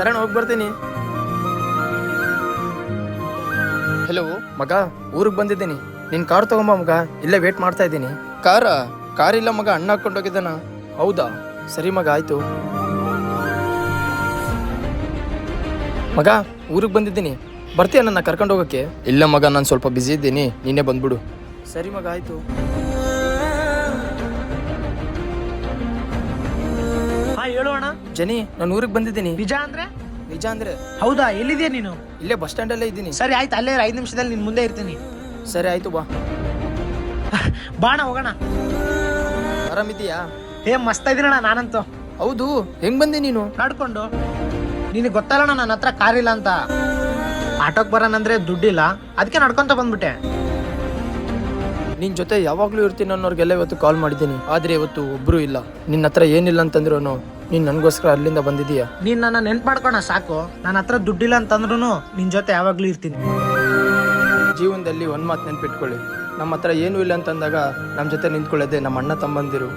ಸರಣ ಹೋಗಿ ಬರ್ತೀನಿ. ಹಲೋ ಮಗ, ಊರಿಗೆ ಬಂದಿದ್ದೀನಿ. ನಿನ್ ಕಾರ್ ತಗೊಂಬ ಮಗ, ಇಲ್ಲೇ ವೇಟ್ ಮಾಡ್ತಾ ಇದ್ದೀನಿ. ಕಾರ್ ಇಲ್ಲ ಮಗ, ಅಣ್ಣ ಹಾಕೊಂಡೋಗಿದ್ದಾನ. ಹೌದಾ, ಸರಿ ಮಗ, ಆಯ್ತು. ಮಗ, ಊರಿಗೆ ಬಂದಿದ್ದೀನಿ, ಬರ್ತೀಯ ನನ್ನ ಕರ್ಕೊಂಡು ಹೋಗಕ್ಕೆ? ಇಲ್ಲ ಮಗ, ನಾನು ಸ್ವಲ್ಪ ಬ್ಯುಸಿ ಇದ್ದೀನಿ, ನೀನೇ ಬಂದ್ಬಿಡು. ಸರಿ ಮಗ, ಆಯ್ತು. ಹೇಳು ಅಣ್ಣ. ಜನಿ, ನಾನು ಊರಿಗೆ ಬಂದಿದ್ದೀನಿ. ನಿಜ ಅಂದ್ರೆ? ನಿಜ ಅಂದ್ರೆ? ಹೌದಾ, ಎಲ್ಲಿದ್ಯಾ ನೀನು? ಇಲ್ಲೇ ಬಸ್ ಸ್ಟ್ಯಾಂಡ್ ಅಲ್ಲೇ ಇದ್ದೀನಿ. ಸರಿ ಆಯ್ತು, ಅಲ್ಲೇ 5 ನಿಮಿಷದಲ್ಲಿ ನಿನ್ ಮುಂದೆ ಇರ್ತೀನಿ. ಸರಿ ಆಯ್ತು, ಬಾ. ಬಾಣ ಹೋಗೋಣ. ಆರಾಮಿದ್ದೀಯಾ? ಮಸ್ತ್ ಇದೀನಣ್ಣ ನಾನಂತೂ. ಹೌದು, ಹೆಂಗ್ ಬಂದೆ ನೀನು? ನಡ್ಕೊಂಡು. ನಿನಗೆ ಗೊತ್ತಲ್ಲಣ್ಣ ನನ್ನ ಹತ್ರ ಕಾರ್ ಇಲ್ಲ ಅಂತ. ಆಟೋಕ್ ಬರೋಣಂದ್ರೆ ದುಡ್ಡಿಲ್ಲ, ಅದಕ್ಕೆ ನಡ್ಕೊಂತ ಬಂದ್ಬಿಟ್ಟೆ. ನಿನ್ ಜೊತೆ ಯಾವಾಗ್ಲೂ ಇರ್ತೀನಿ ಅನ್ನೋರ್ಗೆಲ್ಲ ಇವತ್ತು ಕಾಲ್ ಮಾಡಿದ್ದೀನಿ, ಆದ್ರೆ ಇವತ್ತು ಒಬ್ರು ಇಲ್ಲ. ನಿನ್ನ ಹತ್ರ ಏನಿಲ್ಲ ಅಂತಂದ್ರು ನೀನ್ ನನ್ಗೋಸ್ಕರ ಅಲ್ಲಿಂದ ಬಂದಿದೀಯ. ನೀನ್ ನನ್ನ ನೆನ್ಪು ಮಾಡ್ಕೋಣ ಸಾಕು. ನನ್ನ ಹತ್ರ ದುಡ್ಡಿಲ್ಲ ಅಂತಂದ್ರು ನಿನ್ ಜೊತೆ ಯಾವಾಗ್ಲೂ ಇರ್ತೀನಿ. ಜೀವನದಲ್ಲಿ ಒಂದ್ ಮಾತು ನೆನ್ಪಿಟ್ಕೊಳ್ಳಿ, ನಮ್ಮ ಹತ್ರ ಏನೂ ಇಲ್ಲ ಅಂತಂದಾಗ ನಮ್ಮ ಜೊತೆ ನಿಂತ್ಕೊಳ್ಳೋದೆ ನಮ್ಮ ಅಣ್ಣ ತಮ್ಮಂದಿರು.